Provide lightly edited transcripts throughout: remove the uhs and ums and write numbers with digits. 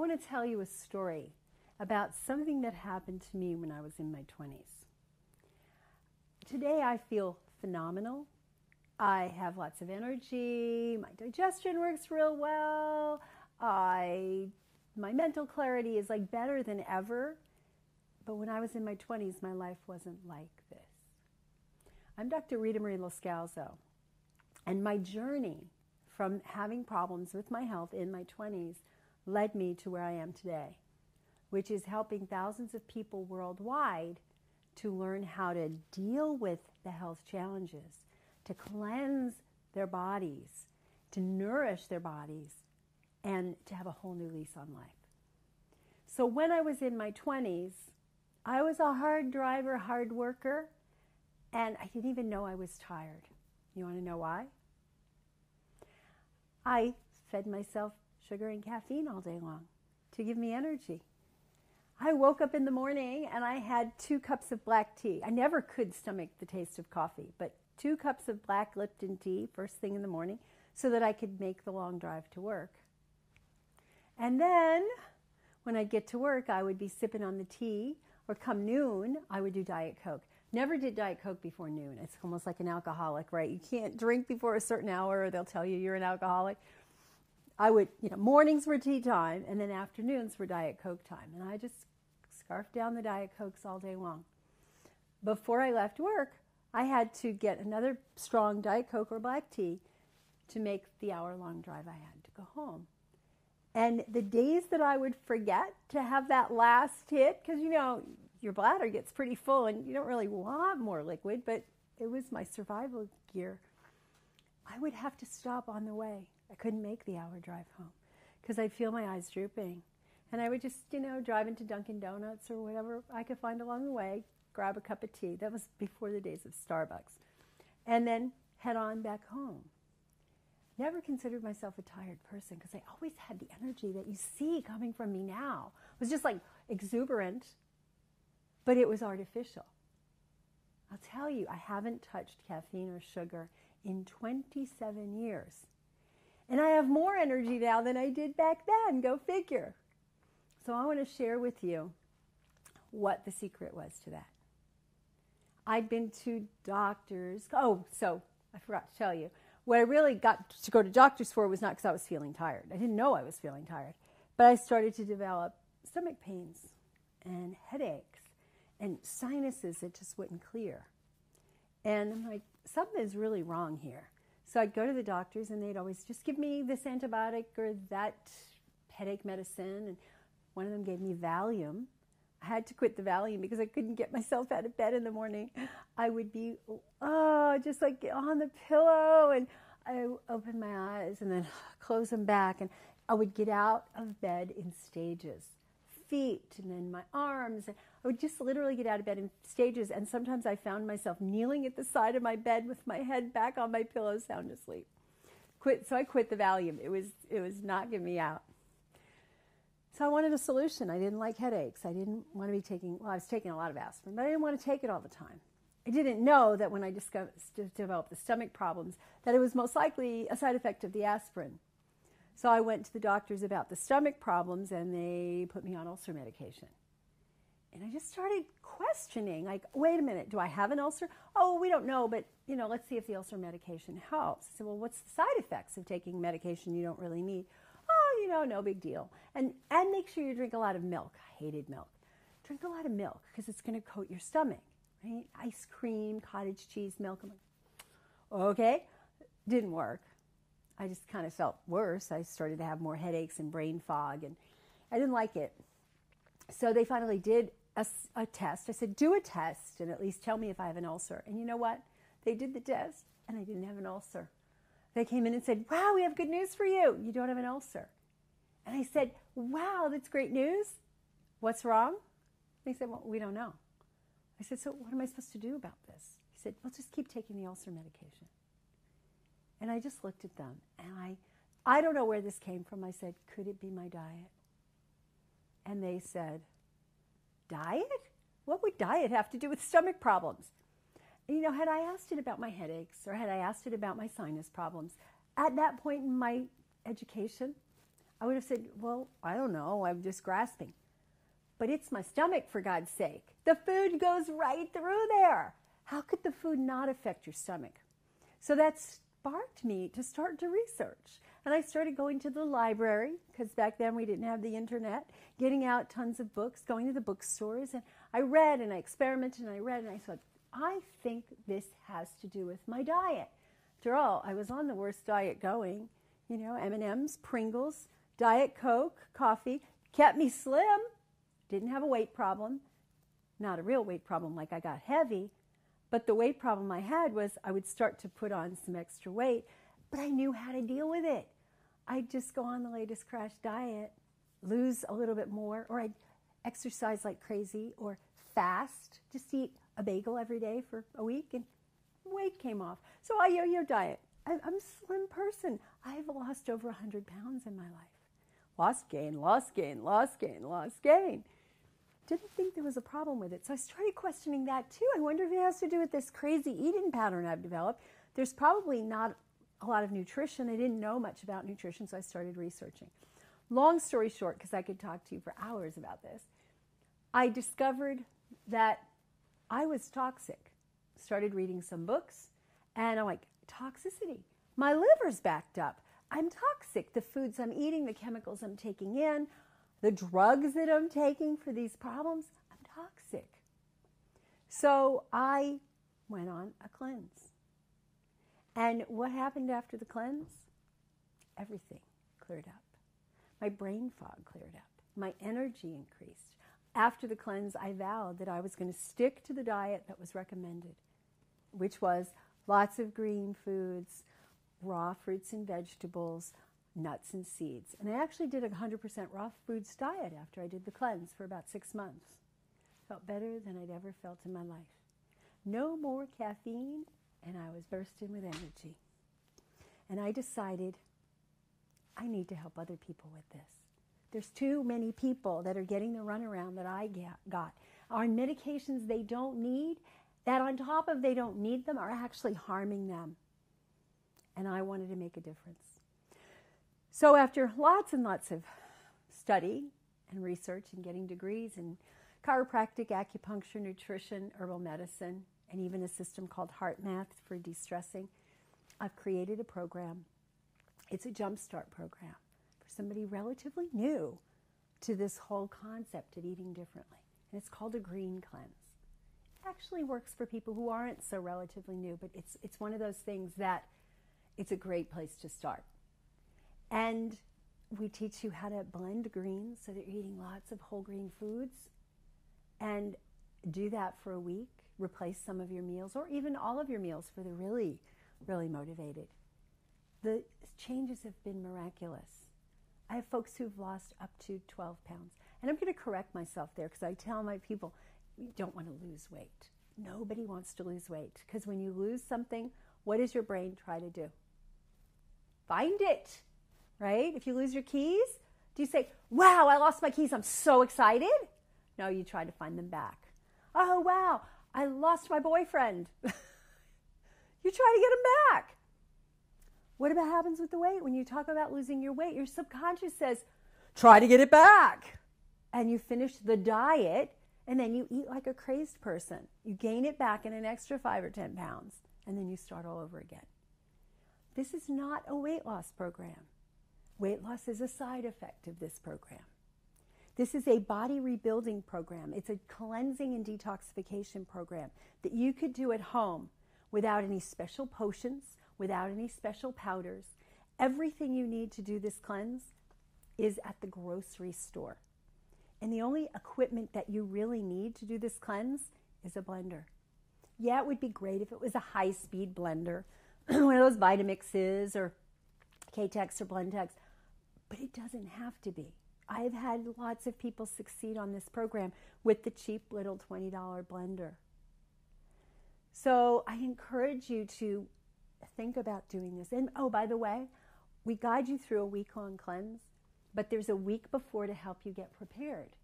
want to tell you a story about something that happened to me when I was in my 20s. Today I feel phenomenal. I have lots of energy. My digestion works real well. My mental clarity is like better than ever. But when I was in my 20s, my life wasn't like this. I'm Dr. Ritamarie, and my journey from having problems with my health in my 20s led me to where I am today, which is helping thousands of people worldwide to learn how to deal with the health challenges, to cleanse their bodies, to nourish their bodies, and to have a whole new lease on life. So when I was in my 20s, I was a hard driver, hard worker, and I didn't even know I was tired. You want to know why? I fed myself sugar and caffeine all day long to give me energy. I woke up in the morning and I had 2 cups of black tea. I never could stomach the taste of coffee, but 2 cups of black Lipton tea first thing in the morning so that I could make the long drive to work. And then when I'd get to work, I would be sipping on the tea, or come noon, I would do Diet Coke. Never did Diet Coke before noon. It's almost like an alcoholic, right? You can't drink before a certain hour or they'll tell you you're an alcoholic. I would, mornings were tea time and then afternoons were Diet Coke time. And I just scarfed down the Diet Cokes all day long. Before I left work, I had to get another strong Diet Coke or black tea to make the hour-long drive I had to go home. And the days that I would forget to have that last hit, because your bladder gets pretty full and you don't really want more liquid, but it was my survival gear, I would have to stop on the way. I couldn't make the hour drive home because I'd feel my eyes drooping. And I would just, drive into Dunkin' Donuts or whatever I could find along the way, grab a cup of tea. That was before the days of Starbucks. And then head on back home. Never considered myself a tired person because I always had the energy that you see coming from me now. It was just like exuberant, but it was artificial. I'll tell you, I haven't touched caffeine or sugar in 27 years. And I have more energy now than I did back then. Go figure. So I want to share with you what the secret was to that. I'd been to doctors. So I forgot to tell you. What I really got to go to doctors for was not because I was feeling tired. I didn't know I was feeling tired. But I started to develop stomach pains and headaches and sinuses that just wouldn't clear. And I'm like, something is really wrong here. So I'd go to the doctors and they'd always just give me this antibiotic or that headache medicine. And one of them gave me Valium. I had to quit the Valium because I couldn't get myself out of bed in the morning. I would be, just like on the pillow, and I open my eyes and then close them back, and I would get out of bed in stages, feet and then my arms. And I would just literally get out of bed in stages, and sometimes I found myself kneeling at the side of my bed with my head back on my pillow, sound asleep. So I quit the Valium. It was not getting me out. So I wanted a solution. I didn't like headaches. I didn't want to be I was taking a lot of aspirin, but I didn't want to take it all the time. I didn't know that when I developed the stomach problems, that it was most likely a side effect of the aspirin. So I went to the doctors about the stomach problems, and they put me on ulcer medication. And I just started questioning, like, wait a minute, do I have an ulcer? Oh, we don't know, but, let's see if the ulcer medication helps. I said, well, what's the side effects of taking medication you don't really need? Oh, no big deal. And make sure you drink a lot of milk. I hated milk. Drink a lot of milk because it's going to coat your stomach, right? Ice cream, cottage cheese, milk. I'm like, okay. Didn't work. I just kind of felt worse. I started to have more headaches and brain fog, and I didn't like it. So they finally did a test. I said, do a test and at least tell me if I have an ulcer. And you know what? They did the test, and I didn't have an ulcer. They came in and said, wow, we have good news for you. You don't have an ulcer. And I said, wow, that's great news. What's wrong? They said, well, we don't know. I said, so what am I supposed to do about this? He said, well, just keep taking the ulcer medication. And I just looked at them, and I don't know where this came from. I said, could it be my diet? And they said, diet? What would diet have to do with stomach problems? And, had I asked it about my headaches, or had I asked it about my sinus problems, at that point in my education, I would have said, well, I don't know, I'm just grasping. But it's my stomach, for God's sake. The food goes right through there. How could the food not affect your stomach? So that sparked me to start to research. And I started going to the library, because back then we didn't have the internet, getting out tons of books, going to the bookstores. And I read and I experimented and I read and I thought, I think this has to do with my diet. After all, I was on the worst diet going. You know, M&Ms, Pringles, Diet Coke, coffee, kept me slim. Didn't have a weight problem. Not a real weight problem like I got heavy. But the weight problem I had was I would start to put on some extra weight, but I knew how to deal with it. I'd just go on the latest crash diet, lose a little bit more, or I'd exercise like crazy, or fast, just eat a bagel every day for a week, and weight came off. So I yo-yo diet. I'm a slim person. I've lost over 100 pounds in my life. Lost, gain, lost, gain, lost, gain, lost, gain. Didn't think there was a problem with it. So I started questioning that too. I wonder if it has to do with this crazy eating pattern I've developed. There's probably not a lot of nutrition. I didn't know much about nutrition, so I started researching. Long story short, because I could talk to you for hours about this, I discovered that I was toxic. Started reading some books, and I'm like, toxicity. My liver's backed up. I'm toxic. The foods I'm eating, the chemicals I'm taking in, the drugs that I'm taking for these problems, I'm toxic. So I went on a cleanse. And what happened after the cleanse? Everything cleared up. My brain fog cleared up. My energy increased. After the cleanse, I vowed that I was going to stick to the diet that was recommended, which was lots of green foods, raw fruits and vegetables, nuts and seeds. And I actually did a 100% raw foods diet after I did the cleanse for about 6 months. Felt better than I'd ever felt in my life. No more caffeine, and I was bursting with energy. And I decided I need to help other people with this. There's too many people that are getting the runaround that I got. On medications they don't need, that on top of they don't need them, are actually harming them. And I wanted to make a difference. So after lots and lots of study and research and getting degrees in chiropractic, acupuncture, nutrition, herbal medicine, and even a system called Heart Math for de-stressing, I've created a program. It's a jumpstart program for somebody relatively new to this whole concept of eating differently. And it's called a green cleanse. It actually works for people who aren't so relatively new, but it's one of those things that it's a great place to start. And we teach you how to blend greens so that you're eating lots of whole grain foods, and do that for a week. Replace some of your meals or even all of your meals for the really, really motivated. The changes have been miraculous. I have folks who've lost up to 12 pounds. And I'm going to correct myself there, because I tell my people, you don't want to lose weight. Nobody wants to lose weight, because when you lose something, what does your brain try to do? Find it. Right? If you lose your keys, do you say, wow, I lost my keys, I'm so excited? No, you try to find them back. Oh, wow, I lost my boyfriend. You try to get him back. What about happens with the weight? When you talk about losing your weight, your subconscious says, try to get it back. And you finish the diet, and then you eat like a crazed person. You gain it back in an extra 5 or 10 pounds, and then you start all over again. This is not a weight loss program. Weight loss is a side effect of this program. This is a body rebuilding program. It's a cleansing and detoxification program that you could do at home without any special potions, without any special powders. Everything you need to do this cleanse is at the grocery store. And the only equipment that you really need to do this cleanse is a blender. Yeah, it would be great if it was a high-speed blender, one of those Vitamixes or K-Tex or Blendtex. But it doesn't have to be. I've had lots of people succeed on this program with the cheap little $20 blender. So I encourage you to think about doing this. And oh, by the way, we guide you through a week-long cleanse, but there's a week before to help you get prepared.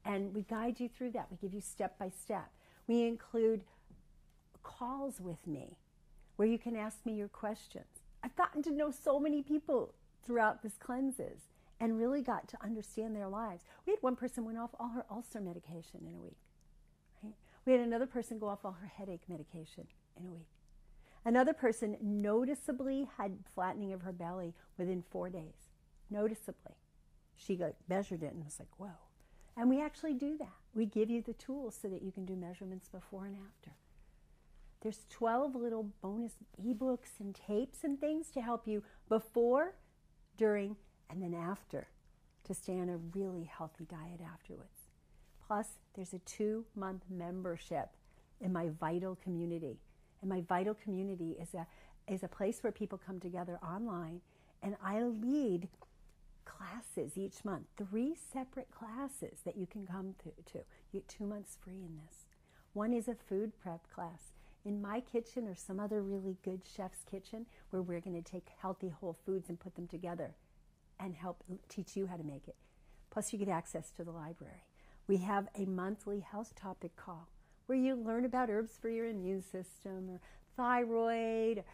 And we guide you through that. We give you step by step. We include calls with me where you can ask me your questions. I've gotten to know so many people throughout this cleanses, and really got to understand their lives. We had one person went off all her ulcer medication in a week. Right? We had another person go off all her headache medication in a week. Another person noticeably had flattening of her belly within 4 days. Noticeably. She measured it and was like, whoa. And we actually do that. We give you the tools so that you can do measurements before and after. There's 12 little bonus ebooks and tapes and things to help you before, during, and then after to stay on a really healthy diet afterwards. Plus, there's a 2-month membership in my Vital community. And my Vital community is a place where people come together online, and I lead classes each month, 3 separate classes that you can come to. You get 2 months free in this. One is a food prep class in my kitchen or some other really good chef's kitchen, where we're going to take healthy whole foods and put them together and help teach you how to make it. Plus, you get access to the library. We have a monthly health topic call where you learn about herbs for your immune system, or thyroid,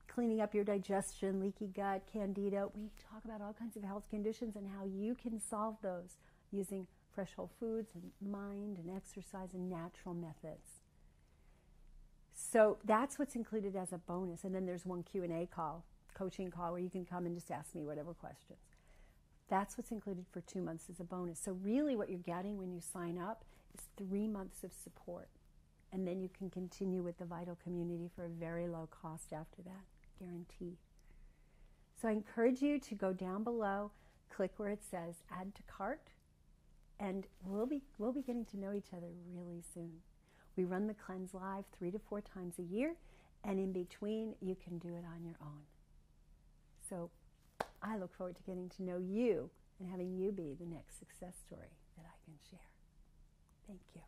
cleaning up your digestion, leaky gut, candida. We talk about all kinds of health conditions and how you can solve those using fresh whole foods and mind and exercise and natural methods. So that's what's included as a bonus. And then there's one Q&A call, coaching call, where you can come and just ask me whatever questions. That's what's included for 2 months as a bonus. So really what you're getting when you sign up is 3 months of support. And then you can continue with the Vital community for a very low cost after that, guaranteed. So I encourage you to go down below, click where it says add to cart, and we'll be getting to know each other really soon. We run the cleanse live 3 to 4 times a year, and in between you can do it on your own. So I look forward to getting to know you and having you be the next success story that I can share. Thank you.